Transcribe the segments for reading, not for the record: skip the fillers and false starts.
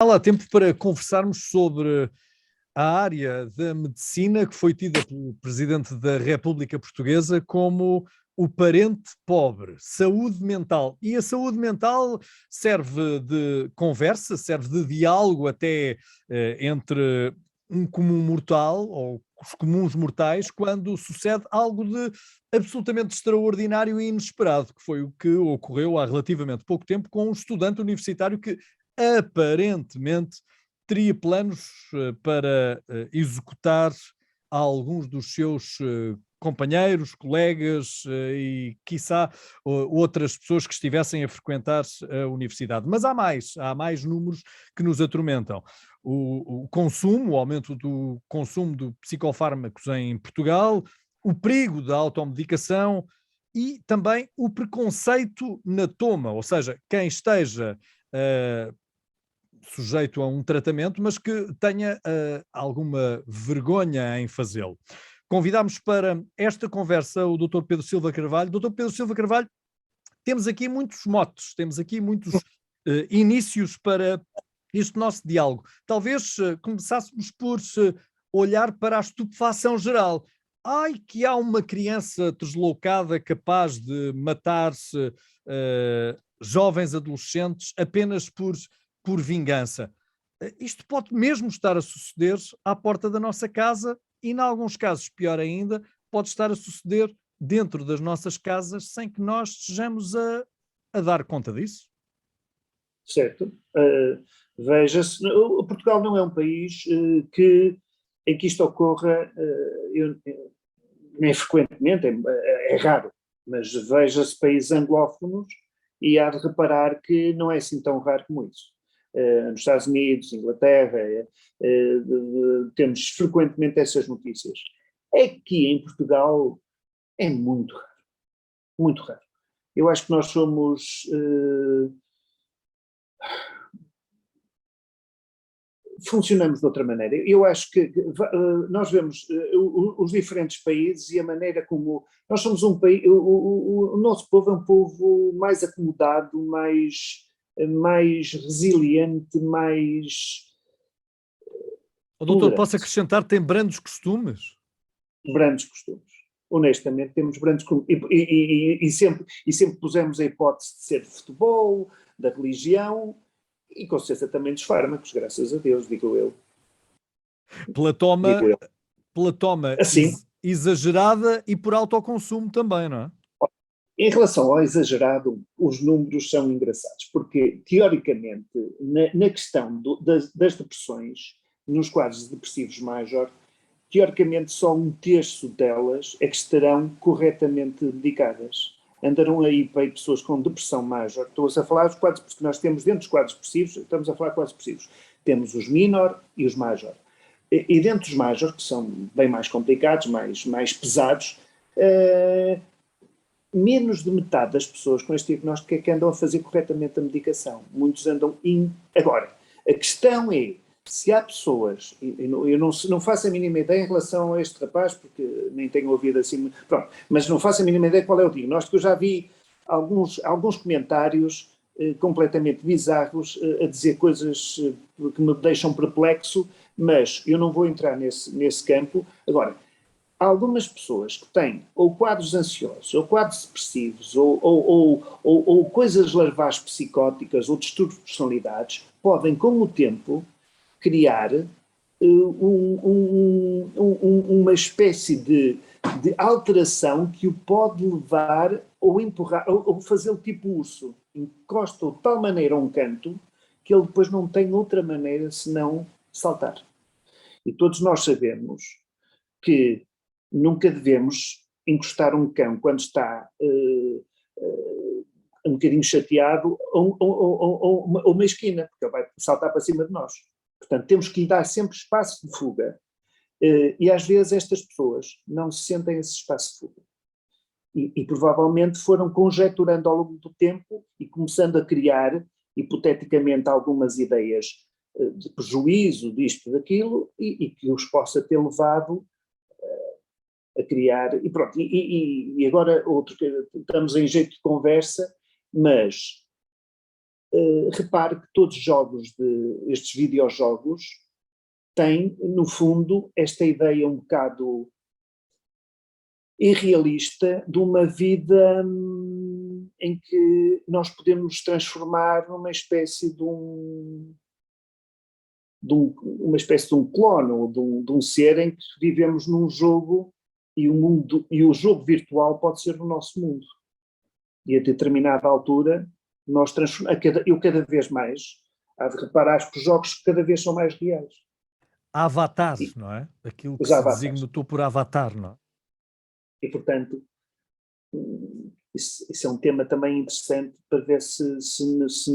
Há lá tempo para conversarmos sobre a área da medicina que foi tida pelo Presidente da República Portuguesa como o parente pobre, saúde mental. E a saúde mental serve de conversa, serve de diálogo até entre um comum mortal ou os comuns mortais quando sucede algo de absolutamente extraordinário e inesperado, que foi o que ocorreu há relativamente pouco tempo com um estudante universitário que aparentemente teria planos para executar alguns dos seus companheiros, colegas e, quiçá, outras pessoas que estivessem a frequentar a universidade. Mas há mais números que nos atormentam. O consumo, o aumento do consumo de psicofármacos em Portugal, o perigo da automedicação e também o preconceito na toma, ou seja, quem esteja sujeito a um tratamento, mas que tenha alguma vergonha em fazê-lo. Convidámos para esta conversa o Dr. Pedro Silva Carvalho. Dr. Pedro Silva Carvalho, temos aqui muitos motes, temos aqui muitos inícios para este nosso diálogo. Talvez começássemos por olhar para a estupefação geral. Ai, que há uma criança deslocada capaz de matar-se jovens adolescentes apenas por vingança. Isto pode mesmo estar a suceder à porta da nossa casa e, em alguns casos, pior ainda, pode estar a suceder dentro das nossas casas sem que nós estejamos a dar conta disso. Certo. Veja-se, Portugal não é um país em que isto ocorra, nem frequentemente, é raro, mas veja-se países anglófonos e há de reparar que não é assim tão raro como isso. Nos Estados Unidos, Inglaterra, temos frequentemente essas notícias. Aqui em Portugal é muito raro, muito raro. Eu acho que nós somos... funcionamos de outra maneira. Eu acho que nós vemos os diferentes países e a maneira como... Nós somos um país... O nosso povo é um povo mais acomodado, mais resiliente, mais... O doutor, posso acrescentar, tem brandos costumes? Brandos costumes. Honestamente, temos brandos costumes. E sempre pusemos a hipótese de ser de futebol, da religião... E com certeza também dos fármacos, graças a Deus, digo eu. Pela toma assim, exagerada e por autoconsumo também, não é? Em relação ao exagerado, os números são engraçados, porque, teoricamente, na questão das depressões, nos quadros depressivos major, teoricamente só 1/3 delas é que estarão corretamente medicadas. Andarão aí para pessoas com depressão major. Estou a falar dos quadros, porque nós temos dentro dos quadros depressivos, estamos a falar de quadros depressivos. Temos os minor e os major. E dentro dos major, que são bem mais complicados, mais pesados, menos de metade das pessoas com este diagnóstico é que andam a fazer corretamente a medicação. Muitos andam... Agora, a questão é, se há pessoas, eu não faço a mínima ideia em relação a este rapaz, porque nem tenho ouvido assim, pronto, mas não faço a mínima ideia qual é o diagnóstico. Eu já vi alguns comentários completamente bizarros a dizer coisas que me deixam perplexo, mas eu não vou entrar nesse campo. Agora, há algumas pessoas que têm ou quadros ansiosos, ou quadros depressivos, ou coisas larvais psicóticas, ou distúrbios de personalidades, podem, com o tempo, criar uma espécie de alteração que o pode levar ou empurrar, ou fazê-lo tipo urso. Encosta-o de tal maneira a um canto que ele depois não tem outra maneira senão saltar. E todos nós sabemos que nunca devemos encostar um cão quando está um bocadinho chateado ou uma esquina, porque ele vai saltar para cima de nós. Portanto, temos que lhe dar sempre espaço de fuga. E às vezes estas pessoas não se sentem esse espaço de fuga. E provavelmente foram conjecturando ao longo do tempo e começando a criar, hipoteticamente, algumas ideias de prejuízo disto, daquilo, e que os possa ter levado a criar, e pronto, e agora estamos em jeito de conversa, mas repare que todos os jogos, estes videojogos, têm, no fundo, esta ideia um bocado irrealista de uma vida em que nós podemos nos transformar numa espécie de uma espécie de um clone, ou de um ser em que vivemos num jogo e o jogo virtual pode ser o nosso mundo. E a determinada altura, eu cada vez mais, há de reparar que os jogos cada vez são mais reais. Avatares, não é? Aquilo que se designou por avatar, não é? E, portanto, isso é um tema também interessante para ver se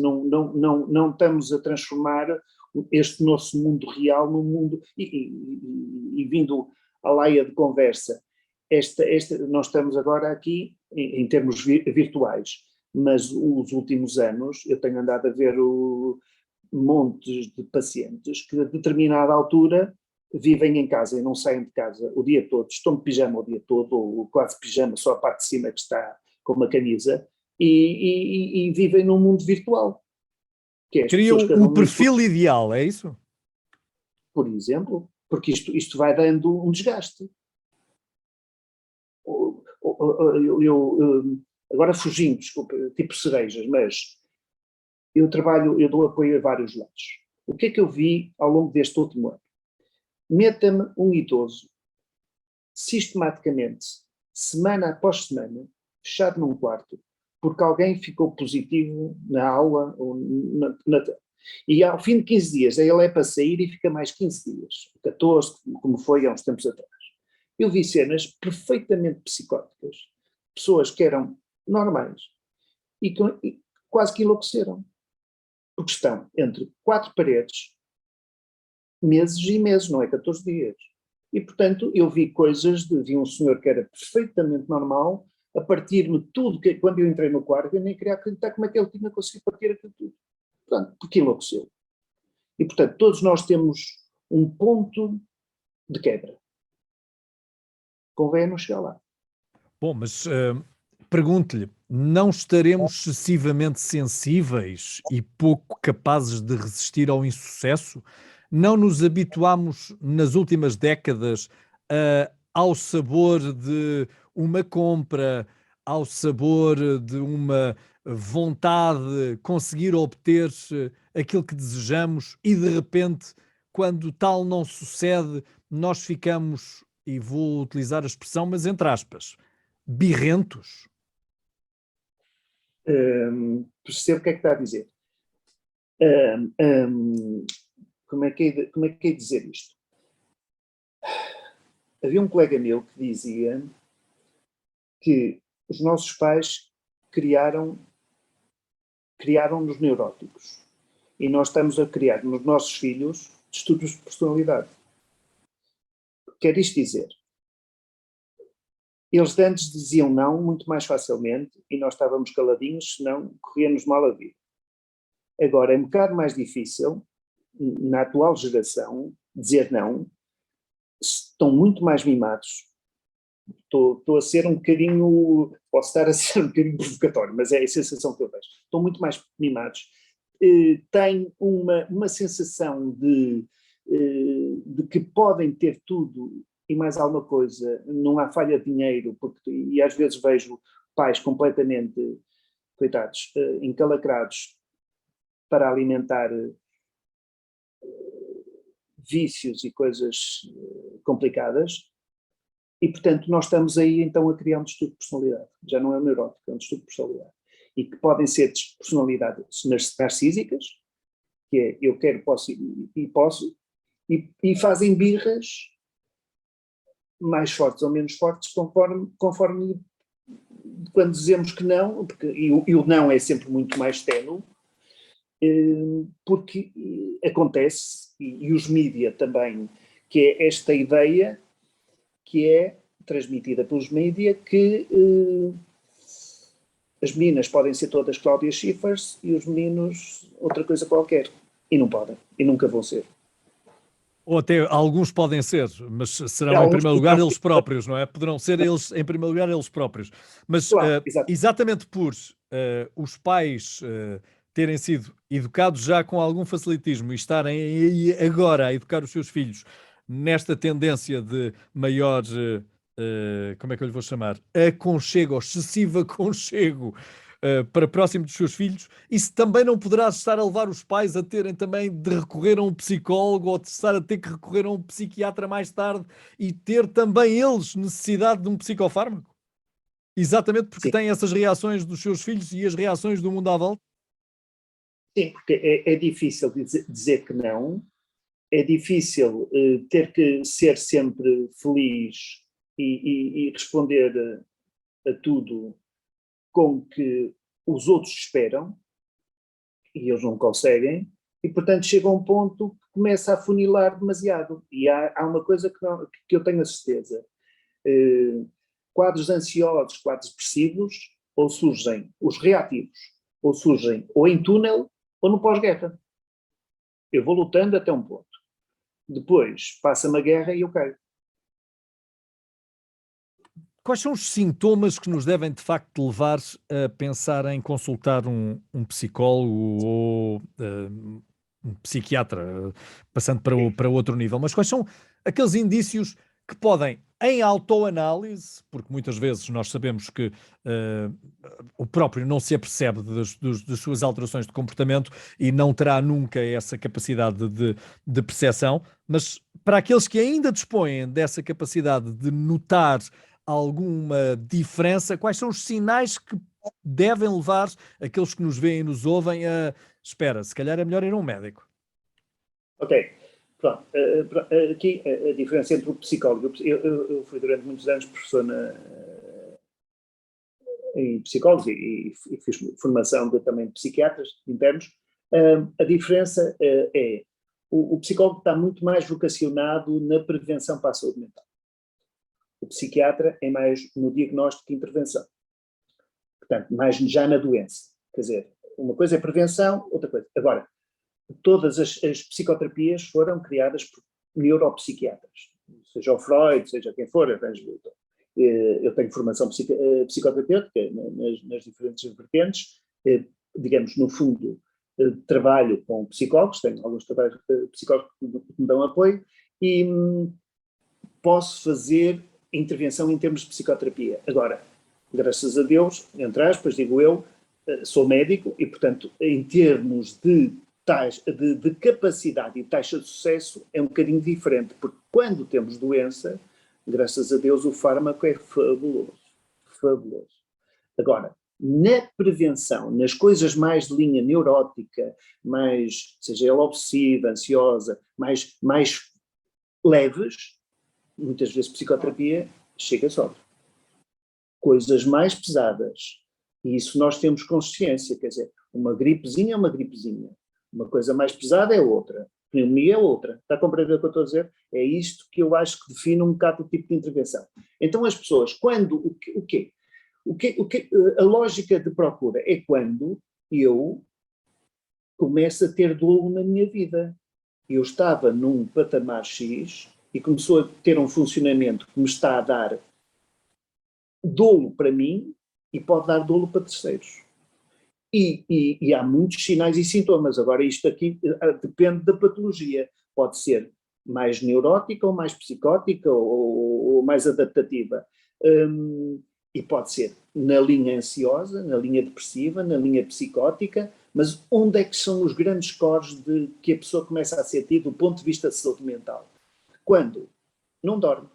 não estamos a transformar este nosso mundo real num mundo... E vindo à laia de conversa, nós estamos agora aqui em termos virtuais, mas os últimos anos eu tenho andado a ver montes de pacientes que a determinada altura vivem em casa e não saem de casa o dia todo, estão de pijama o dia todo, ou quase pijama, só a parte de cima que está com uma camisa, e vivem num mundo virtual. Criam um perfil ideal, é isso? Por exemplo, porque isto vai dando um desgaste. Agora fugindo, desculpa, tipo cerejas, mas eu dou apoio a vários lados. O que é que eu vi ao longo deste último ano? Meta-me um idoso, sistematicamente, semana após semana, fechado num quarto, porque alguém ficou positivo na aula, e ao fim de 15 dias, ele é para sair e fica mais 15 dias, 14, como foi há uns tempos atrás. Eu vi cenas perfeitamente psicóticas, pessoas que eram normais e quase que enlouqueceram, porque estão entre 4 paredes, meses e meses, não é 14 dias. E, portanto, eu vi coisas vi um senhor que era perfeitamente normal, a partir-me tudo, que quando eu entrei no quarto, eu nem queria acreditar como é que ele tinha conseguido partir aquilo tudo. Portanto, porque enlouqueceu. E, portanto, todos nós temos um ponto de quebra. Convém não chegar lá. Bom, mas pergunto-lhe, não estaremos excessivamente sensíveis e pouco capazes de resistir ao insucesso? Não nos habituámos nas últimas décadas ao sabor de uma compra, ao sabor de uma vontade de conseguir obter aquilo que desejamos e de repente, quando tal não sucede, nós ficamos, e vou utilizar a expressão, mas entre aspas, birrentos? Percebo o que é que está a dizer. Como é que é de dizer isto? Havia um colega meu que dizia que os nossos pais criaram-nos neuróticos e nós estamos a criar nos nossos filhos distúrbios de personalidade. Quer isto dizer? Eles antes diziam não muito mais facilmente e nós estávamos caladinhos, senão corríamos mal a vida. Agora é um bocado mais difícil, na atual geração, dizer não. Estão muito mais mimados. Estou a ser um bocadinho, posso estar a ser um bocadinho provocatório, mas é a sensação que eu vejo. Estão muito mais mimados. Têm uma sensação de que podem ter tudo e mais alguma coisa, não há falha de dinheiro, e às vezes vejo pais completamente, coitados, encalacrados para alimentar vícios e coisas complicadas, e portanto nós estamos aí então a criar um distúrbio de personalidade, já não é um neurótico, é um distúrbio de personalidade, e que podem ser personalidades narcísicas, que é eu quero, posso e posso, e fazem birras mais fortes ou menos fortes conforme quando dizemos que não, e o não é sempre muito mais ténue, porque acontece, e os mídia também, que é esta ideia que é transmitida pelos mídia, que as meninas podem ser todas Cláudia Schiffer e os meninos outra coisa qualquer, e não podem, e nunca vão ser. Ou até alguns podem ser, mas serão em primeiro lugar eles próprios, não é? Poderão ser eles, em primeiro lugar, eles próprios. Mas claro, exatamente por os pais terem sido educados já com algum facilitismo e estarem agora a educar os seus filhos nesta tendência de maior, como é que eu lhe vou chamar? Aconchego, ou excessivo aconchego para próximo dos seus filhos, isso também não poderá estar a levar os pais a terem também de recorrer a um psicólogo ou de estar a ter que recorrer a um psiquiatra mais tarde e ter também eles necessidade de um psicofármaco? Exatamente porque Sim, têm essas reações dos seus filhos e as reações do mundo à volta? sim, porque é difícil dizer que não, é difícil ter que ser sempre feliz e responder a tudo com que os outros esperam, e eles não conseguem, e portanto chega a um ponto que começa a funilar demasiado. E há uma coisa que eu tenho a certeza. Quadros ansiosos, quadros depressivos, ou surgem os reativos, ou surgem ou em túnel ou no pós-guerra. Eu vou lutando até um ponto. Depois passa-me a guerra e eu caio. Quais são os sintomas que nos devem de facto levar a pensar em consultar um psicólogo ou um psiquiatra, passando para outro nível? Mas quais são aqueles indícios que podem, em autoanálise, porque muitas vezes nós sabemos que o próprio não se apercebe das suas alterações de comportamento e não terá nunca essa capacidade de percepção, mas para aqueles que ainda dispõem dessa capacidade de notar alguma diferença, quais são os sinais que devem levar aqueles que nos veem e nos ouvem a espera, se calhar é melhor ir a um médico? Ok, pronto. Aqui a diferença entre o psicólogo, eu fui durante muitos anos professor em psicólogos e fiz formação também de psiquiatras internos. A diferença é o psicólogo está muito mais vocacionado na prevenção para a saúde mental. O psiquiatra é mais no diagnóstico e intervenção. Portanto, mais já na doença. Quer dizer, uma coisa é prevenção, outra coisa. Agora, todas as psicoterapias foram criadas por neuropsiquiatras. Seja o Freud, seja quem for, eu tenho formação psicoterapêutica nas diferentes vertentes. Digamos, no fundo, trabalho com psicólogos, tenho alguns trabalhos de psicólogos que me dão apoio e posso fazer intervenção em termos de psicoterapia. Agora, graças a Deus, entre aspas, digo eu, sou médico e, portanto, em termos de capacidade e taxa de sucesso é um bocadinho diferente, porque quando temos doença, graças a Deus, o fármaco é fabuloso. Fabuloso. Agora, na prevenção, nas coisas mais de linha neurótica, mais, seja ela obsessiva, ansiosa, mais leves, muitas vezes psicoterapia chega só. Coisas mais pesadas, e isso nós temos consciência, quer dizer, uma gripezinha é uma gripezinha, uma coisa mais pesada é outra, pneumonia é outra. Está a compreender o que eu estou a dizer? É isto que eu acho que define um bocado o tipo de intervenção. Então as pessoas, quando, o quê? A lógica de procura é quando eu começo a ter dolo na minha vida. Eu estava num patamar X e começou a ter um funcionamento que me está a dar dolo para mim e pode dar dolo para terceiros. E há muitos sinais e sintomas. Agora, isto aqui depende da patologia. Pode ser mais neurótica ou mais psicótica ou mais adaptativa. E pode ser na linha ansiosa, na linha depressiva, na linha psicótica, mas onde é que são os grandes cores de que a pessoa começa a sentir do ponto de vista de saúde mental? Quando não dorme,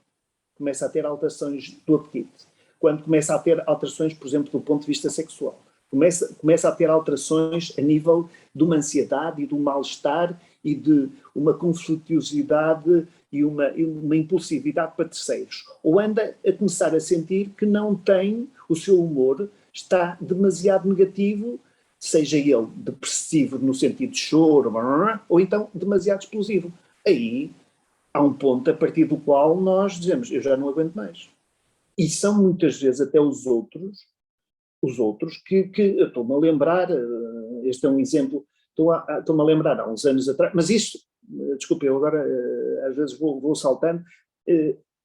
começa a ter alterações do apetite. Quando começa a ter alterações, por exemplo, do ponto de vista sexual. Começa a ter alterações a nível de uma ansiedade e de um mal-estar e de uma conflituosidade e uma impulsividade para terceiros. Ou anda a começar a sentir que não tem, o seu humor está demasiado negativo, seja ele depressivo no sentido de choro, ou então demasiado explosivo. Aí há um ponto a partir do qual nós dizemos, eu já não aguento mais. E são muitas vezes até os outros que eu estou-me a lembrar, este é um exemplo, estou-me a lembrar há uns anos atrás, mas isto, desculpe, eu agora às vezes vou saltando,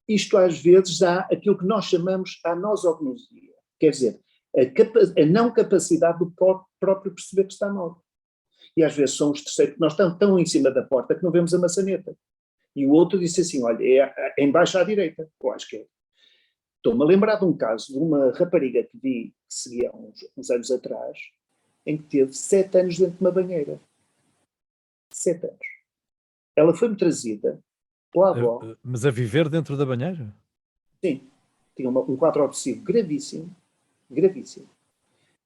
isto às vezes dá aquilo que nós chamamos a nosognosia, quer dizer, a não capacidade do próprio perceber que está mal. E às vezes são os terceiros, nós estamos tão em cima da porta que não vemos a maçaneta. E o outro disse assim, olha, é embaixo à direita, ou à esquerda. Estou-me a lembrar de um caso de uma rapariga que vi, que seguia há uns anos atrás, em que teve 7 anos dentro de uma banheira. 7 anos. Ela foi-me trazida pela avó. Mas a viver dentro da banheira? Sim. Tinha um quadro obsessivo gravíssimo. Gravíssimo.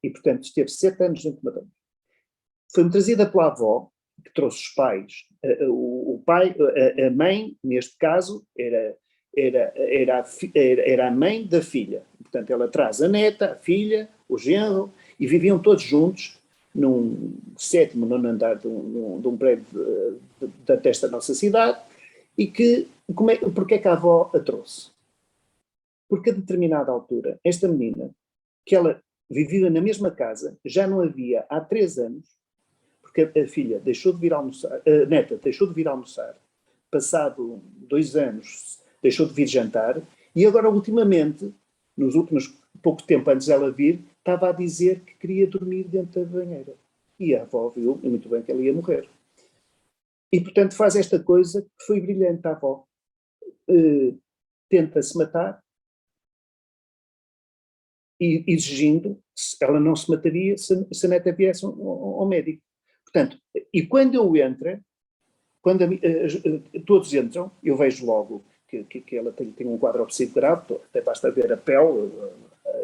E, portanto, esteve 7 anos dentro de uma banheira. Foi-me trazida pela avó, que trouxe os pais. O pai, a mãe, neste caso, era a mãe da filha. Portanto, ela traz a neta, a filha, o genro, e viviam todos juntos num 7º, 9º andar de um prédio desta nossa cidade, e que, porque é que a avó a trouxe? Porque a determinada altura, esta menina, que ela vivia na mesma casa, já não havia há 3 anos, porque a filha deixou de vir almoçar, a neta deixou de vir almoçar, passado 2 anos deixou de vir jantar, e agora ultimamente, nos últimos pouco tempo antes dela vir, estava a dizer que queria dormir dentro da banheira. E a avó viu muito bem que ela ia morrer. E portanto faz esta coisa que foi brilhante a avó. Tenta-se matar, e exigindo, ela não se mataria se a neta viesse ao médico. Portanto, e quando eu entro, quando todos entram, eu vejo logo que ela tem um quadro obsessivo grave, até basta ver a pele,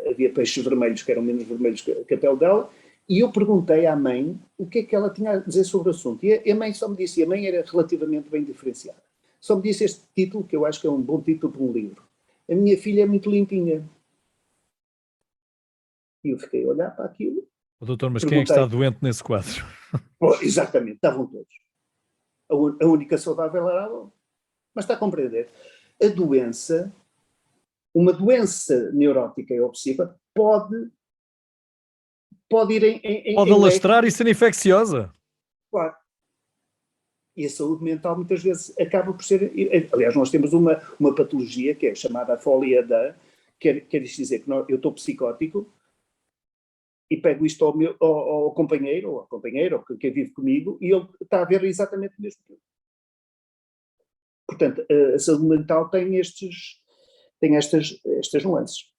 havia peixes vermelhos que eram menos vermelhos que a pele dela, e eu perguntei à mãe o que é que ela tinha a dizer sobre o assunto. E a mãe só me disse, e a mãe era relativamente bem diferenciada, só me disse este título, que eu acho que é um bom título para um livro. A minha filha é muito limpinha. E eu fiquei a olhar para aquilo. Doutor, mas quem é que está doente nesse quadro? Exatamente, estavam todos. A única saudável era a avó. Mas está a compreender? A doença, uma doença neurótica e obsessiva, pode ir pode alastrar e ser infecciosa. Claro. E a saúde mental muitas vezes acaba por ser... Aliás, nós temos uma patologia que é chamada folia da, quer dizer que eu estou psicótico e pego isto ao companheiro, ou à companheira, ou quem vive comigo, e ele está a ver exatamente o mesmo que eu. Portanto, a saúde mental tem estas nuances.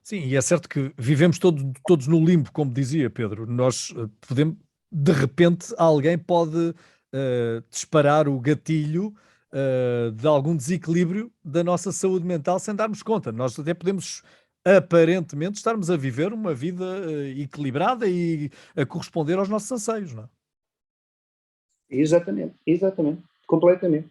Sim, e é certo que vivemos todos no limbo, como dizia Pedro. Nós podemos, de repente, alguém pode disparar o gatilho de algum desequilíbrio da nossa saúde mental sem darmos conta. Nós até podemos, aparentemente, estarmos a viver uma vida equilibrada e a corresponder aos nossos anseios, não é? Exatamente, completamente.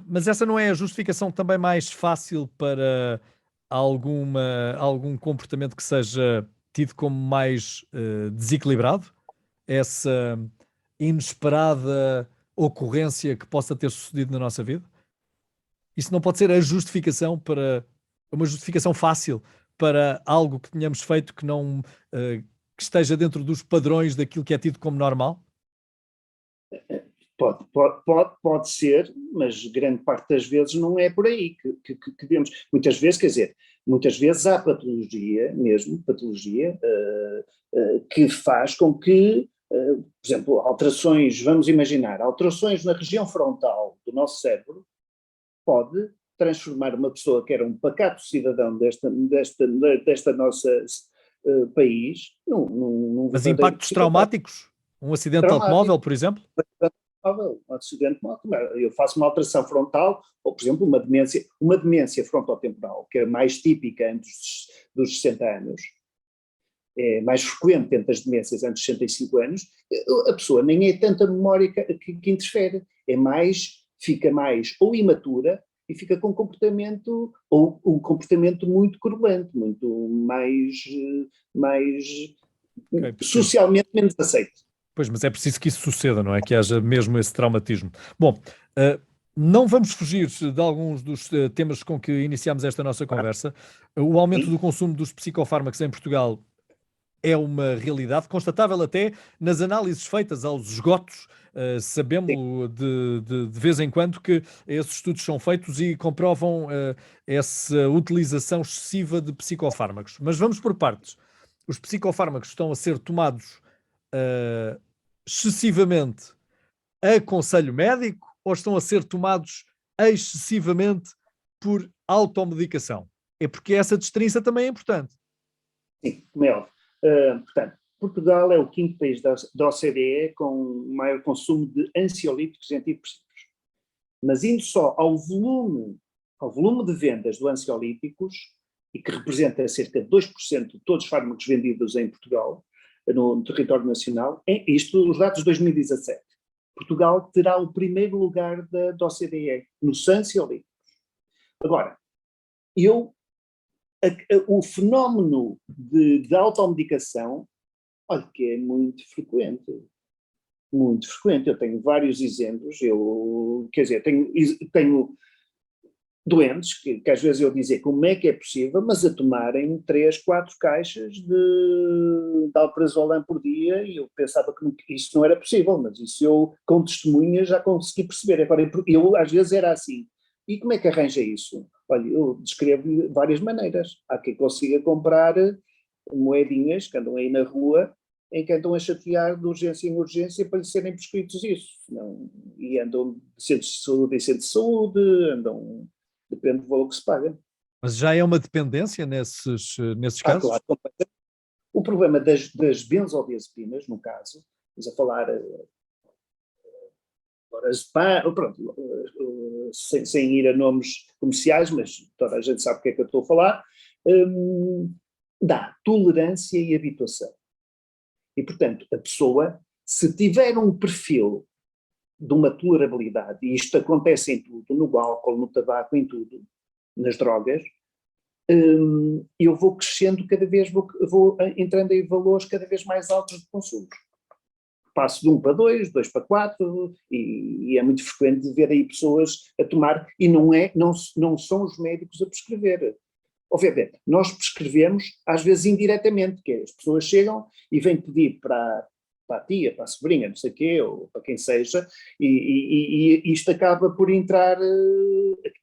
Mas essa não é a justificação também mais fácil para algum comportamento que seja tido como mais desequilibrado? Essa inesperada ocorrência que possa ter sucedido na nossa vida? Isso não pode ser a justificação para uma justificação fácil para algo que tenhamos feito que não que esteja dentro dos padrões daquilo que é tido como normal? Pode ser, mas grande parte das vezes não é por aí que vemos. Muitas vezes há patologia mesmo, que faz com que, por exemplo, alterações, vamos imaginar, alterações na região frontal do nosso cérebro pode transformar uma pessoa que era um pacato cidadão desta nossa país num Mas impactos traumáticos? Um acidente de automóvel, por exemplo? Um acidente, eu faço uma alteração frontal, ou por exemplo uma demência frontotemporal, que é mais típica antes dos 60 anos, é mais frequente entre as demências antes dos 65 anos, a pessoa nem é tanta memória que interfere, fica mais ou imatura e fica com comportamento, ou um comportamento muito cruento, muito mais socialmente menos aceito. Pois, mas é preciso que isso suceda, não é? Que haja mesmo esse traumatismo. Bom, não vamos fugir de alguns dos temas com que iniciámos esta nossa conversa. O aumento do consumo dos psicofármacos em Portugal é uma realidade, constatável até nas análises feitas aos esgotos. Sabemos de vez em quando que esses estudos são feitos e comprovam essa utilização excessiva de psicofármacos. Mas vamos por partes. os psicofármacos estão a ser tomados excessivamente a conselho médico ou estão a ser tomados excessivamente por automedicação? É porque essa distinção também é importante. Sim, como é óbvio. Portanto, Portugal é o quinto país da OCDE com maior consumo de ansiolíticos e antidepressivos. Mas indo só ao volume de vendas de ansiolíticos, e que representa cerca de 2% de todos os fármacos vendidos em Portugal, no território nacional, isto os dados de 2017. Portugal terá o primeiro lugar da OCDE nos ansiolíticos. Agora, o fenómeno de automedicação, olha que é muito frequente. Muito frequente. Eu tenho vários exemplos. Quer dizer, tenho doentes que às vezes eu dizia como é que é possível, mas a tomarem 3, 4 caixas de alprazolam por dia, e eu pensava que isso não era possível, mas isso eu, com testemunhas, já consegui perceber. Agora, eu às vezes era assim. E como é que arranja isso? Olha, eu descrevo várias maneiras. Há quem consiga comprar moedinhas que andam aí na rua, em que andam a chatear de urgência em urgência para lhe serem prescritos isso. Não, e andam de centros de saúde em centros de saúde, depende do valor que se paga. Mas já é uma dependência nesses casos? Claro. O problema das benzodiazepinas, no caso, estamos a falar pronto, sem ir a nomes comerciais, mas toda a gente sabe o que é que eu estou a falar, dá tolerância e habituação. E, portanto, a pessoa, se tiver um perfil de uma tolerabilidade, e isto acontece em tudo, no álcool, no tabaco, em tudo, nas drogas, eu vou crescendo cada vez, vou entrando em valores cada vez mais altos de consumo. Passo de 1 para 2, 2 para 4, e é muito frequente ver aí pessoas a tomar, e não são os médicos a prescrever. Obviamente, nós prescrevemos, às vezes indiretamente, que as pessoas chegam e vêm pedir para a tia, para a sobrinha, não sei o quê, ou para quem seja, e isto acaba por entrar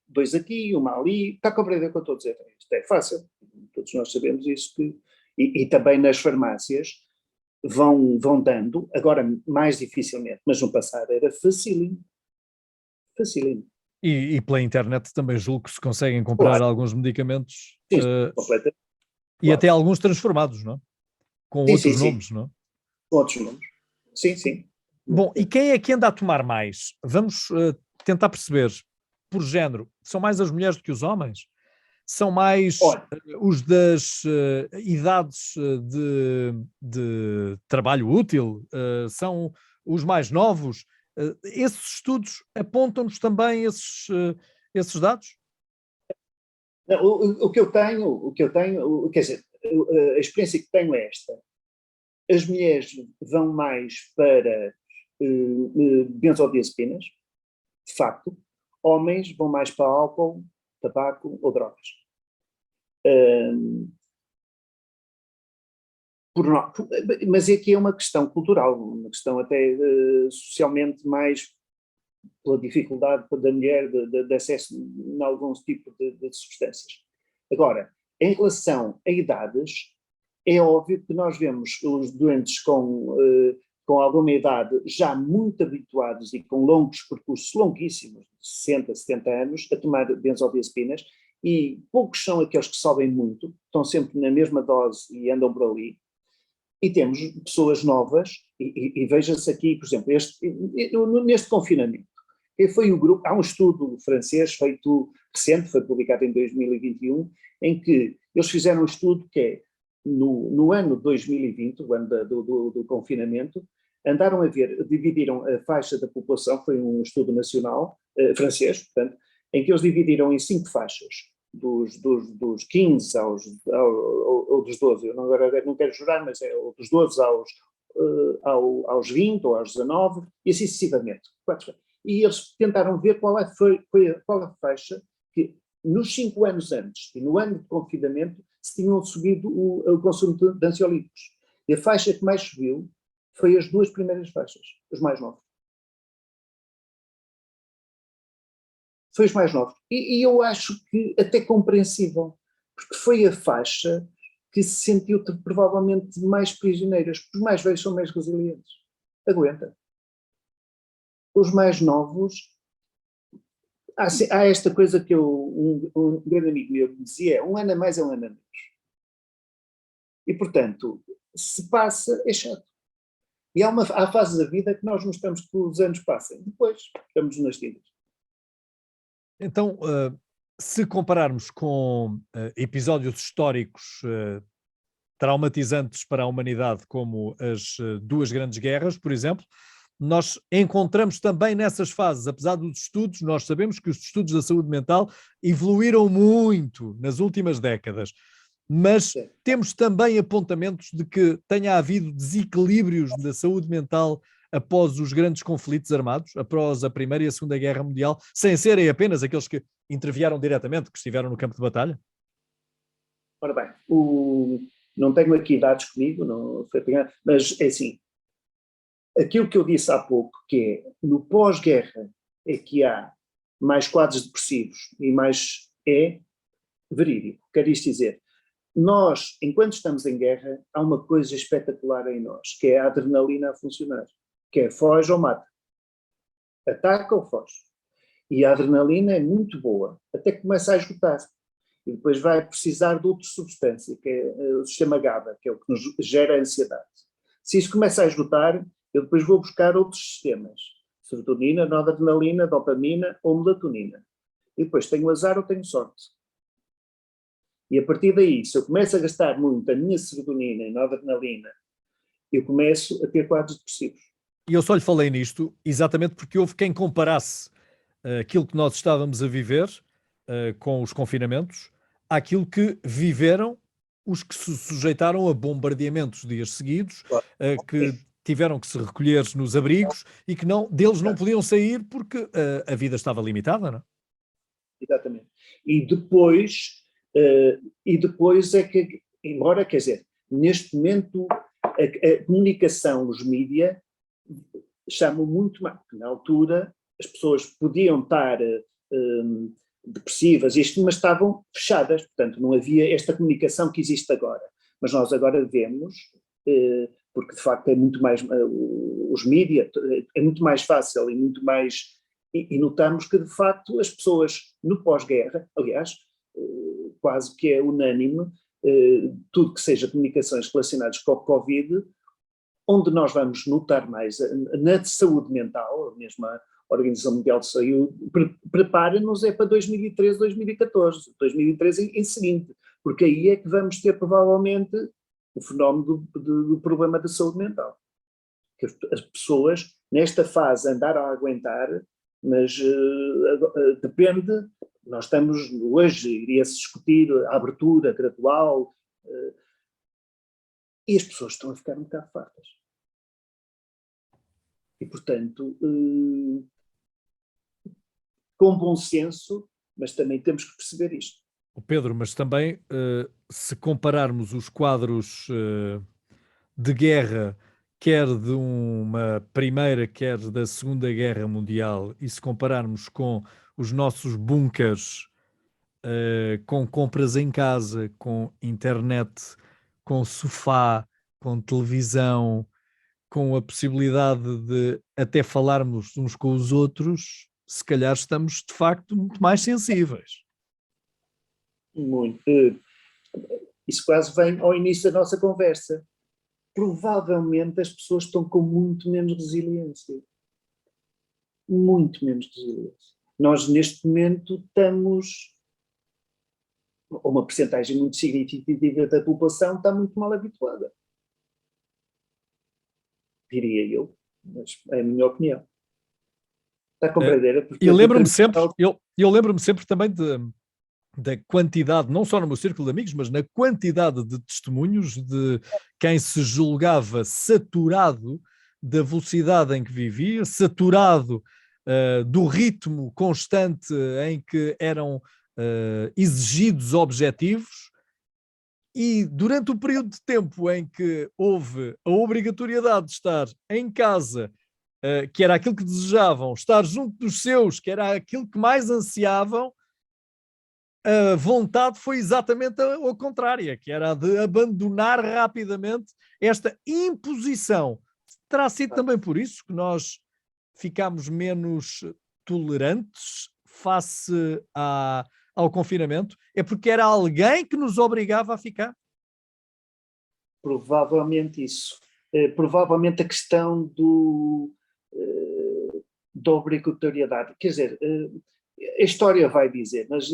2 aqui, 1 ali. Está a compreender o que eu estou a dizer? Isto é fácil, todos nós sabemos isso. E também nas farmácias vão dando, agora mais dificilmente, mas no passado era facílimo. Facílimo. E pela internet também julgo que se conseguem comprar Claro. alguns medicamentos Sim, completamente. e até alguns transformados, não é? Com outros nomes, não é? Com outros nomes. Sim. Bom, e quem é que anda a tomar mais? Vamos tentar perceber por género. São mais as mulheres do que os homens? São mais os das idades de trabalho útil? São os mais novos? Esses estudos apontam-nos também esses dados? Não, o que eu tenho, quer dizer, a experiência que tenho é esta. As mulheres vão mais para benzodiazepinas, de facto. Homens vão mais para álcool, tabaco ou drogas. Mas aqui é uma questão cultural, uma questão até socialmente mais pela dificuldade da mulher de acesso a algum tipo de substâncias. Agora, em relação a idades, é óbvio que nós vemos os doentes com alguma idade já muito habituados e com longos percursos, longuíssimos, de 60, 70 anos, a tomar benzodiazepinas, e poucos são aqueles que sobem muito, estão sempre na mesma dose e andam por ali. E temos pessoas novas, e veja-se aqui, por exemplo, neste confinamento, foi o grupo, há um estudo francês feito recente, foi publicado em 2021, em que eles fizeram um estudo que é, no ano 2020, o ano do confinamento, andaram a ver, dividiram a faixa da população, foi um estudo nacional, francês, portanto, em que eles dividiram em 5 faixas, dos 15 ou dos 12, eu não quero jurar, mas é dos 12 aos 20 ou aos 19, e assim sucessivamente. E eles tentaram ver qual a faixa que, nos 5 anos antes e no ano de confinamento, se tinham subido o consumo de ansiolíticos. E a faixa que mais subiu foi as 2 primeiras faixas, os mais novos. Foi os mais novos. E eu acho que até compreensível, porque foi a faixa que se sentiu provavelmente mais prisioneiras, porque os mais velhos são mais resilientes. Aguenta. Os mais novos, há esta coisa que um grande amigo meu me dizia, um ano a mais é um ano a menos. E, portanto, se passa, é chato. E há fases da vida que nós gostamos que os anos passem. Depois, estamos nas tintas. Então, se compararmos com episódios históricos traumatizantes para a humanidade, como as duas grandes guerras, por exemplo, nós encontramos também nessas fases, apesar dos estudos, nós sabemos que os estudos da saúde mental evoluíram muito nas últimas décadas, mas temos também apontamentos de que tenha havido desequilíbrios da saúde mental após os grandes conflitos armados, após a Primeira e a Segunda Guerra Mundial, sem serem apenas aqueles que intervieram diretamente, que estiveram no campo de batalha? Ora bem, não tenho aqui dados comigo, não foi apanhado, mas é assim, aquilo que eu disse há pouco, que é, no pós-guerra é que há mais quadros depressivos e mais é verídico. Quer isto dizer, nós, enquanto estamos em guerra, há uma coisa espetacular em nós, que é a adrenalina a funcionar, que é foge ou mata, ataca ou foge. E a adrenalina é muito boa, até que começa a esgotar. E depois vai precisar de outra substância, que é o sistema GABA, que é o que nos gera ansiedade. Se isso começa a esgotar, eu depois vou buscar outros sistemas. Serotonina, noradrenalina, dopamina ou melatonina. E depois tenho azar ou tenho sorte. E a partir daí, se eu começo a gastar muito a minha serotonina e noradrenalina, eu começo a ter quadros depressivos. E eu só lhe falei nisto exatamente porque houve quem comparasse aquilo que nós estávamos a viver com os confinamentos àquilo que viveram os que se sujeitaram a bombardeamentos dias seguidos, que tiveram que se recolher nos abrigos e que deles não podiam sair porque a vida estava limitada, não é? Exatamente. E depois é que, embora, quer dizer, neste momento a comunicação, os mídias, chamam muito mais, porque na altura as pessoas podiam estar depressivas, mas estavam fechadas, portanto não havia esta comunicação que existe agora. Mas nós agora vemos, porque de facto é muito mais, os mídias, é muito mais fácil e muito mais, e notamos que de facto as pessoas no pós-guerra, aliás, quase que é unânime, tudo que seja comunicações relacionadas com o Covid, onde nós vamos notar mais na saúde mental, mesmo a Organização Mundial de Saúde, prepara-nos para 2013, 2014, 2013 em seguinte, porque aí é que vamos ter provavelmente o fenómeno do problema da saúde mental. Que as pessoas, nesta fase, andaram a aguentar, mas depende, nós estamos, hoje iria-se discutir a abertura gradual, e as pessoas estão a ficar um bocado fartas. E, portanto, com bom senso, mas também temos que perceber isto. Pedro, mas também, se compararmos os quadros de guerra, quer de uma Primeira, quer da Segunda Guerra Mundial, e se compararmos com os nossos bunkers, com compras em casa, com internet, com sofá, com televisão, com a possibilidade de até falarmos uns com os outros, se calhar estamos de facto muito mais sensíveis. Muito. Isso quase vem ao início da nossa conversa. Provavelmente as pessoas estão com muito menos resiliência. Muito menos resiliência. Nós, neste momento, estamos... Uma percentagem muito significativa da população está muito mal habituada. Diria eu, mas é a minha opinião. Está a compreender? E eu lembro-me sempre também da quantidade, não só no meu círculo de amigos, mas na quantidade de testemunhos de quem se julgava saturado da velocidade em que vivia, saturado do ritmo constante em que eram exigidos objetivos, e durante o período de tempo em que houve a obrigatoriedade de estar em casa, que era aquilo que desejavam, estar junto dos seus, que era aquilo que mais ansiavam, a vontade foi exatamente a contrária, que era a de abandonar rapidamente esta imposição. Terá sido também por isso que nós ficámos menos tolerantes face ao confinamento? É porque era alguém que nos obrigava a ficar? Provavelmente isso. Provavelmente a questão da obrigatoriedade. Quer dizer, a história vai dizer, mas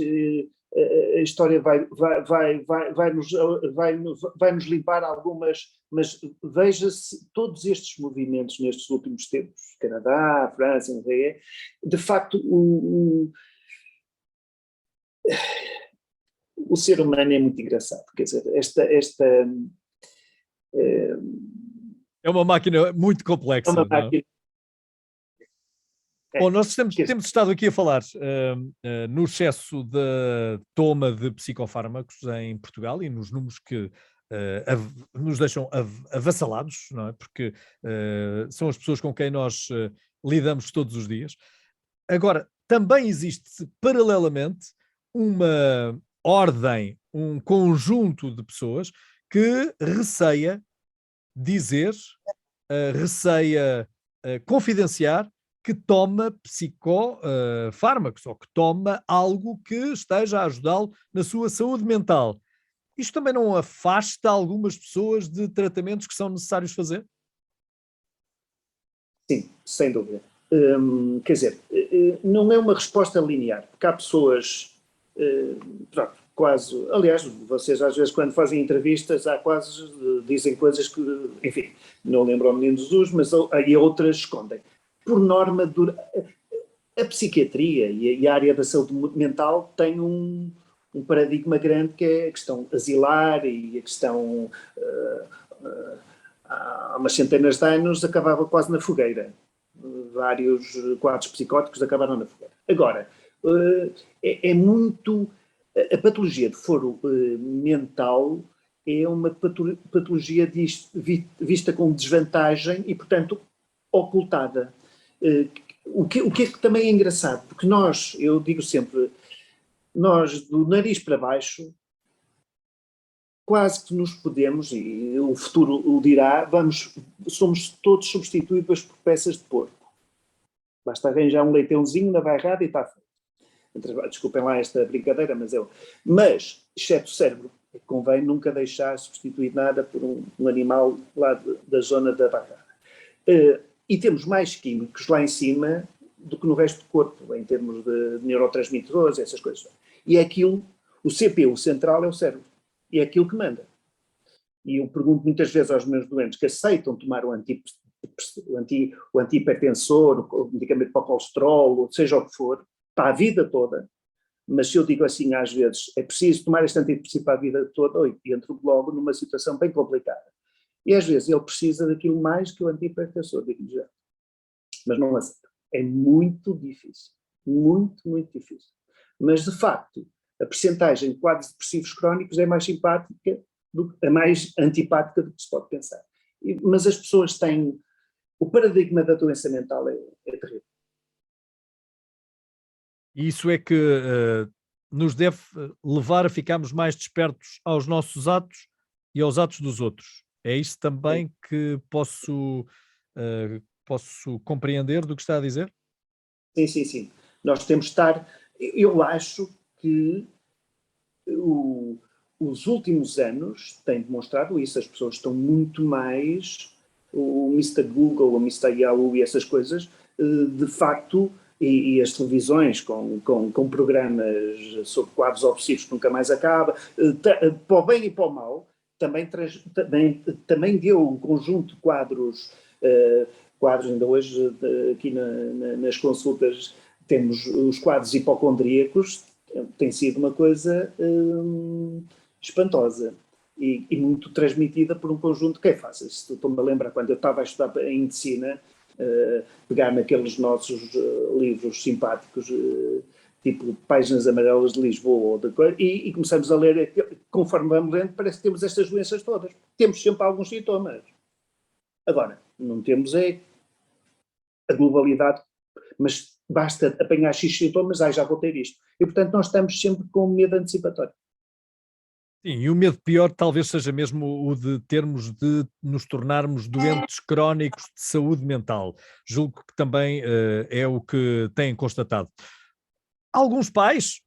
a história vai nos limpar algumas, mas veja-se todos estes movimentos nestes últimos tempos, Canadá, França, de facto o ser humano é muito engraçado, quer dizer, é uma máquina muito é complexa, uma não é? máquina. Bom, nós temos estado aqui a falar no excesso da toma de psicofármacos em Portugal e nos números que nos deixam avassalados, não é? Porque são as pessoas com quem nós lidamos todos os dias. Agora, também existe paralelamente uma ordem, um conjunto de pessoas que receia dizer, receia confidenciar que toma psicofármacos ou que toma algo que esteja a ajudá-lo na sua saúde mental. Isto também não afasta algumas pessoas de tratamentos que são necessários fazer? Sim, sem dúvida. Quer dizer, não é uma resposta linear, porque há pessoas, pronto, quase, aliás, vocês às vezes quando fazem entrevistas, há quase, dizem coisas que, enfim, não lembro ao Menino Jesus, mas aí outras escondem. Por norma, a psiquiatria e a área da saúde mental tem um paradigma grande que é a questão asilar e a questão, há umas centenas de anos, acabava quase na fogueira. Vários quadros psicóticos acabaram na fogueira. Agora, é muito... A patologia de foro mental é uma patologia vista com desvantagem e, portanto, ocultada. O que é que também é engraçado, porque nós, eu digo sempre, nós do nariz para baixo, quase que nos podemos, e o futuro o dirá, somos todos substituíveis por peças de porco. Basta arranjar um leitãozinho na bairrada e está feito. Desculpem lá esta brincadeira, mas exceto o cérebro, convém nunca deixar substituir nada por um animal lá da zona da bairrada. E temos mais químicos lá em cima do que no resto do corpo, em termos de neurotransmissores, essas coisas. E é aquilo, o CPU central é o cérebro, e é aquilo que manda. E eu pergunto muitas vezes aos meus doentes que aceitam tomar o antihipertensor, o medicamento para o colesterol, seja o que for, para a vida toda, mas se eu digo assim às vezes, é preciso tomar este antidepressivo para a vida toda, e entro logo numa situação bem complicada. E às vezes ele precisa daquilo mais que o antihipertensor, digo-lhe já. Mas não aceita. É muito difícil. Muito, muito difícil. Mas, de facto, a percentagem de quadros depressivos crónicos é mais simpática, é mais antipática do que se pode pensar. Mas as pessoas têm... O paradigma da doença mental é terrível. E isso é que nos deve levar a ficarmos mais despertos aos nossos atos e aos atos dos outros. É isso também Sim. que posso compreender do que está a dizer? Sim, sim, sim. Nós temos de estar... Eu acho que os últimos anos têm demonstrado isso. As pessoas estão muito mais... O Mr. Google, o Mr. Yahoo e essas coisas, de facto, e as televisões com programas sobre quadros obsessivos que nunca mais acaba, para o bem e para o mal, também deu um conjunto de quadros, ainda hoje aqui nas consultas temos os quadros hipocondríacos, tem sido uma coisa espantosa. E muito transmitida por um conjunto de quem faz. Estou-me a lembrar, quando eu estava a estudar em medicina, pegar naqueles nossos livros simpáticos, tipo Páginas Amarelas de Lisboa, e começamos a ler, conforme vamos lendo, parece que temos estas doenças todas. Temos sempre alguns sintomas. Agora, não temos a globalidade, mas basta apanhar X sintomas, já vou ter isto. E, portanto, nós estamos sempre com medo antecipatório. Sim, e o medo pior talvez seja mesmo o de termos de nos tornarmos doentes crónicos de saúde mental. Julgo que também é o que têm constatado. Alguns pais,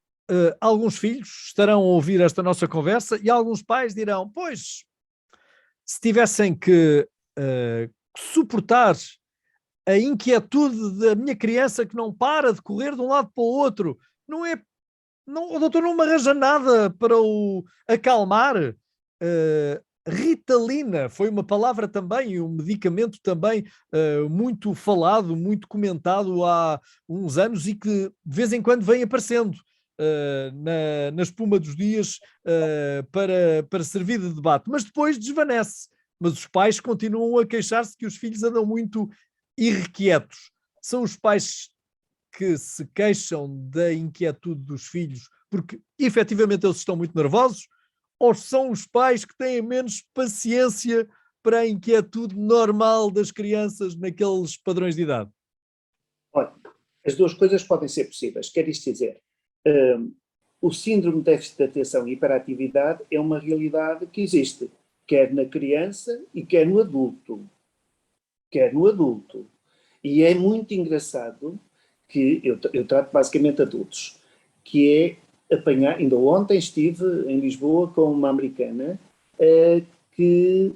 alguns filhos estarão a ouvir esta nossa conversa e alguns pais dirão, pois, se tivessem que suportar a inquietude da minha criança que não para de correr de um lado para o outro, o doutor não me arranja nada para o acalmar. Ritalina foi uma palavra também, um medicamento também muito falado, muito comentado há uns anos e que de vez em quando vem aparecendo na espuma dos dias para servir de debate, mas depois desvanece. Mas os pais continuam a queixar-se que os filhos andam muito irrequietos. São os pais que se queixam da inquietude dos filhos porque efetivamente eles estão muito nervosos, ou são os pais que têm menos paciência para a inquietude normal das crianças naqueles padrões de idade? Olha, as duas coisas podem ser possíveis. Quer isto dizer, o síndrome de déficit de atenção e hiperatividade é uma realidade que existe, quer na criança e quer no adulto. E é muito engraçado que eu trato basicamente adultos, que é apanhar. Ainda ontem estive em Lisboa com uma americana que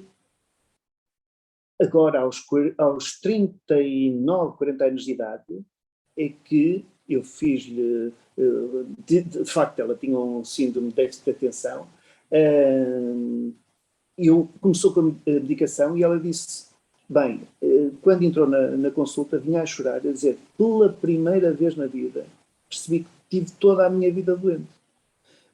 agora aos 39, 40 anos de idade é que eu fiz-lhe, de facto ela tinha um síndrome de déficit de atenção, eu começou com a medicação e ela disse, bem, quando entrou na consulta vinha a chorar, a dizer, pela primeira vez na vida percebi que tive toda a minha vida doente.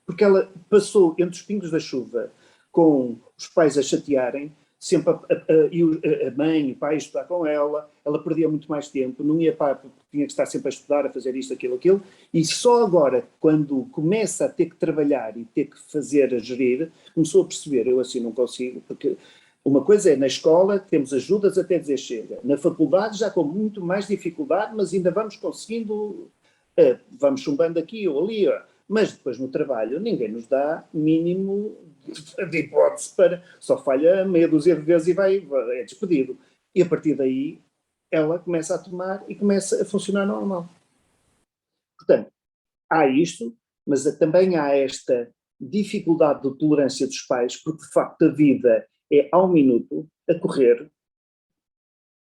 Porque ela passou entre os pingos da chuva com os pais a chatearem, sempre a mãe e o pai a estudar com ela perdia muito mais tempo, não ia para, porque tinha que estar sempre a estudar, a fazer isto, aquilo, e só agora, quando começa a ter que trabalhar e ter que fazer, a gerir, começou a perceber, eu assim não consigo, porque uma coisa é, na escola temos ajudas até dizer chega, na faculdade já com muito mais dificuldade, mas ainda vamos conseguindo, vamos chumbando aqui ou ali, mas depois no trabalho ninguém nos dá mínimo de hipótese para, só falha meia dúzia de vezes e é despedido. E a partir daí ela começa a tomar e começa a funcionar normal. Portanto, há isto, mas também há esta dificuldade de tolerância dos pais, porque de facto a vida é ao minuto, a correr,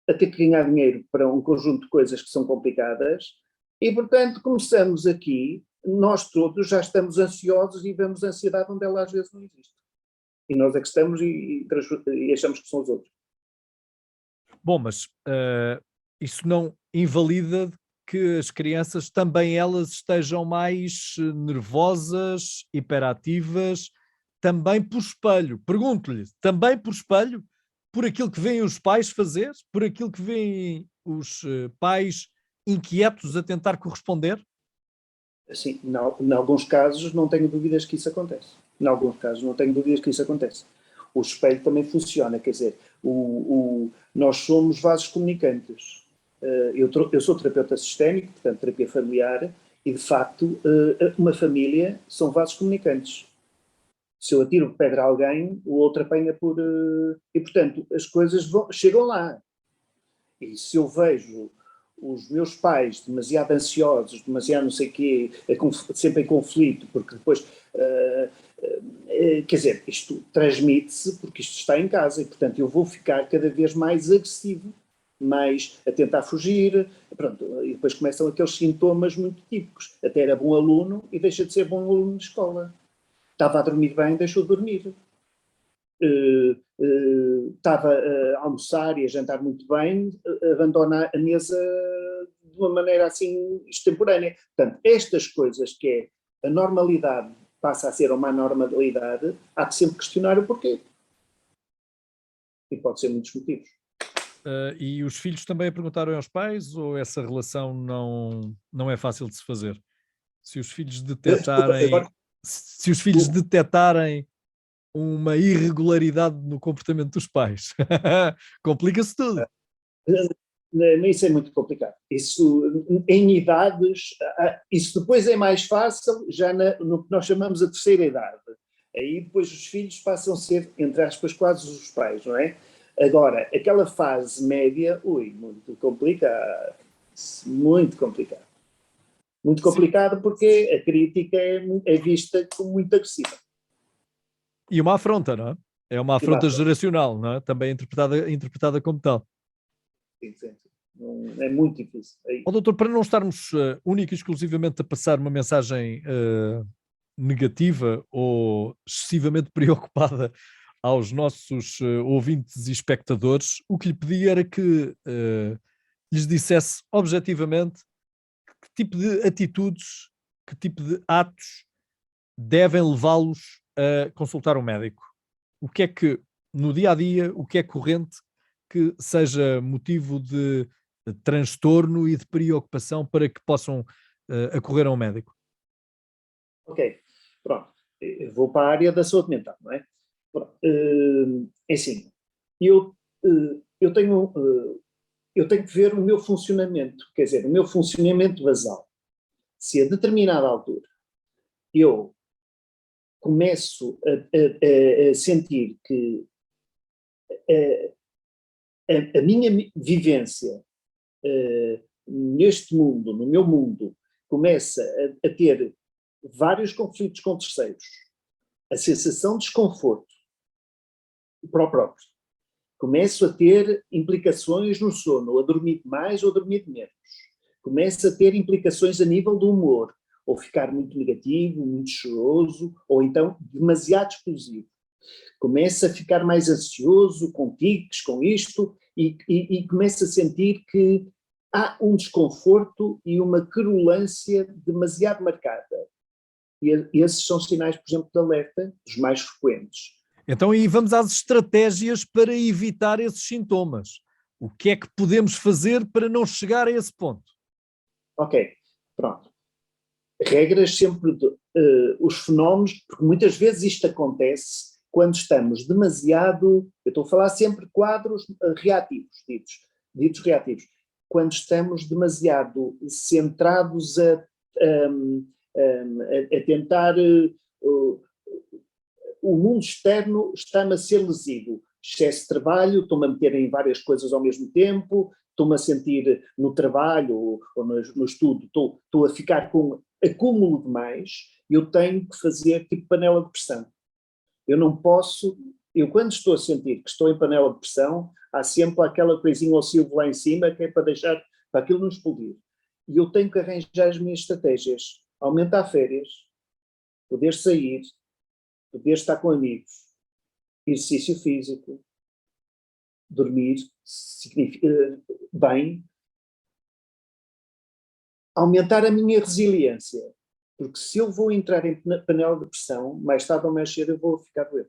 a ter que ganhar dinheiro para um conjunto de coisas que são complicadas, e portanto começamos aqui, nós todos já estamos ansiosos e vemos ansiedade onde ela às vezes não existe. E nós é que estamos e achamos que são os outros. Bom, mas isso não invalida que as crianças também elas estejam mais nervosas, hiperativas, também por espelho. Pergunto-lhe, também por espelho? Por aquilo que veem os pais fazer? Por aquilo que veem os pais inquietos a tentar corresponder? Assim, em alguns casos não tenho dúvidas que isso acontece. Em alguns casos não tenho dúvidas que isso acontece. O espelho também funciona, quer dizer, nós somos vasos comunicantes. Eu sou terapeuta sistémico, portanto, terapia familiar, e de facto, uma família são vasos comunicantes. Se eu atiro pedra a alguém, o outro apanha por. E portanto, as coisas chegam lá. E se eu vejo os meus pais demasiado ansiosos, demasiado não sei o quê, sempre em conflito, porque depois. Quer dizer, isto transmite-se porque isto está em casa e, portanto, eu vou ficar cada vez mais agressivo, mais a tentar fugir, pronto, e depois começam aqueles sintomas muito típicos. Até era bom aluno e deixa de ser bom aluno de escola. Estava a dormir bem, deixou de dormir. Estava a almoçar e a jantar muito bem, abandona a mesa de uma maneira assim extemporânea. Portanto, estas coisas que é a normalidade passa a ser uma anormalidade, há de sempre questionar o porquê. E pode ser muitos motivos. E os filhos também perguntaram aos pais ou essa relação não é fácil de se fazer? Se os filhos detectarem uma irregularidade no comportamento dos pais, complica-se tudo. Isso é muito complicado. Isso, em idades, isso depois é mais fácil, já no que nós chamamos a terceira idade. Aí depois os filhos passam a ser, entre aspas, quase os pais, não é? Agora, aquela fase média, muito complicado. Muito complicado. Muito complicado porque a crítica é vista como muito agressiva. E uma afronta, não é? É uma afronta geracional, não é? Também interpretada como tal. Sim, sim. É muito difícil. Doutor, para não estarmos única e exclusivamente a passar uma mensagem negativa ou excessivamente preocupada aos nossos ouvintes e espectadores, o que lhe pedi era que lhes dissesse objetivamente que tipo de atitudes, que tipo de atos devem levá-los a consultar um médico. O que é que, no dia a dia, o que é corrente que seja motivo de transtorno e de preocupação para que possam acorrer a um médico? Ok, pronto. Eu vou para a área da saúde mental, não é? Pronto. É assim, eu tenho que ver o meu funcionamento, quer dizer, o meu funcionamento basal. Se a determinada altura eu começo a sentir que a minha vivência neste mundo, no meu mundo, começa a ter vários conflitos com terceiros, a sensação de desconforto para o próprio, começo a ter implicações no sono, a dormir mais ou a dormir menos, começo a ter implicações a nível do humor, ou ficar muito negativo, muito choroso, ou então demasiado explosivo. Começa a ficar mais ansioso, com tiques, com isto, e começa a sentir que há um desconforto e uma querulância demasiado marcada. E esses são sinais, por exemplo, de alerta, dos mais frequentes. Então aí vamos às estratégias para evitar esses sintomas. O que é que podemos fazer para não chegar a esse ponto? Ok, pronto. Regras sempre, os fenómenos, porque muitas vezes isto acontece quando estamos demasiado, eu estou a falar sempre de quadros reativos, ditos reativos, quando estamos demasiado centrados a tentar, o mundo externo está-me a ser lesivo, excesso de trabalho, estou-me a meter em várias coisas ao mesmo tempo, estou-me a sentir no trabalho ou no estudo, estou a ficar com acúmulo demais, eu tenho que fazer tipo panela de pressão. Eu não posso, eu quando estou a sentir que estou em panela de pressão, há sempre aquela coisinha ao silvo lá em cima que é para deixar, para aquilo não explodir. E eu tenho que arranjar as minhas estratégias, aumentar férias, poder sair, poder estar com amigos, exercício físico, dormir bem, aumentar a minha resiliência. Porque se eu vou entrar em panela de pressão, mais tarde ou mais cedo eu vou ficar doente.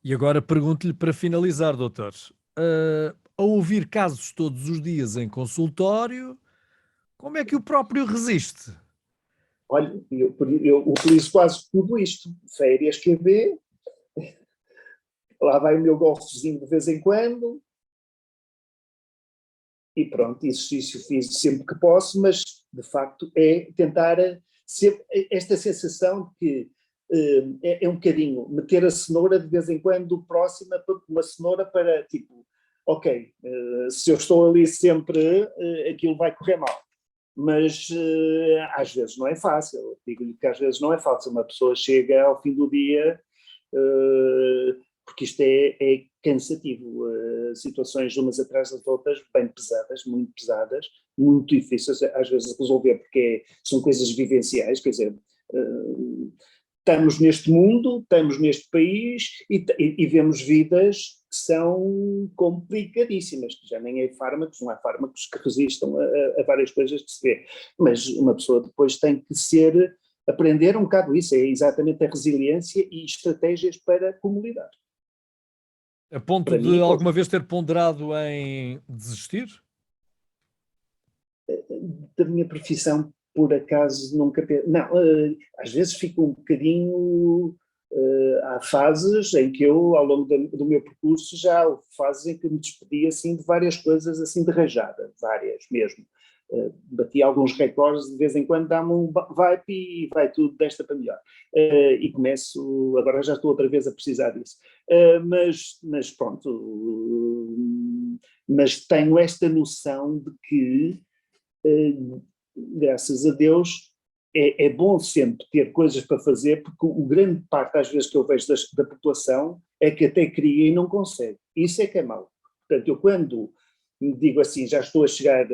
E agora pergunto-lhe para finalizar, doutor. A ouvir casos todos os dias em consultório, como é que o próprio resiste? Olha, eu utilizo quase tudo isto. Férias QB, lá vai o meu golfezinho de vez em quando, e pronto, exercício físico sempre que posso, mas de facto é tentar esta sensação de que é um bocadinho meter a cenoura de vez em quando próxima, uma cenoura para tipo, ok, se eu estou ali sempre, aquilo vai correr mal. Mas às vezes não é fácil, digo-lhe que às vezes não é fácil, uma pessoa chega ao fim do dia, porque isto é cansativo, situações umas atrás das outras, bem pesadas, muito difíceis às vezes de resolver, porque são coisas vivenciais, quer dizer, estamos neste mundo, estamos neste país e vemos vidas que são complicadíssimas, que já nem é fármacos, não há fármacos que resistam a várias coisas de se ver, mas uma pessoa depois tem que aprender um bocado isso, é exatamente a resiliência e estratégias para como lidar. A ponto Para de mim, alguma vez ter ponderado em desistir? da minha profissão, por acaso, nunca... Não, às vezes fico um bocadinho Há fases em que eu, ao longo do meu percurso, já houve fases em que me despedi assim de várias coisas assim de rajada, várias mesmo. Bati alguns recordes, de vez em quando dá-me um vibe e vai tudo desta para melhor. E começo, agora já estou outra vez a precisar disso. Mas pronto, mas tenho esta noção de que, graças a Deus, é bom sempre ter coisas para fazer, porque o grande parte, às vezes, que eu vejo da população é que até cria e não consegue. Isso é que é mau. Portanto, eu quando me digo assim, já estou a chegar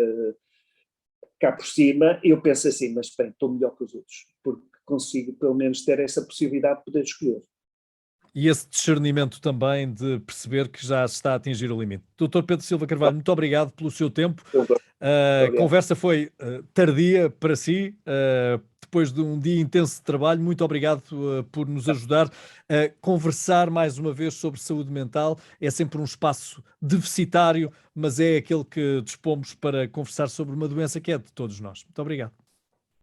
cá por cima, eu penso assim, mas bem, estou melhor que os outros, porque consigo pelo menos ter essa possibilidade de poder escolher. E esse discernimento também de perceber que já se está a atingir o limite. Doutor Pedro Silva Carvalho, muito obrigado pelo seu tempo. A conversa foi tardia para si, depois de um dia intenso de trabalho. Muito obrigado por nos ajudar a conversar mais uma vez sobre saúde mental. É sempre um espaço deficitário, mas é aquele que dispomos para conversar sobre uma doença que é de todos nós. Muito obrigado.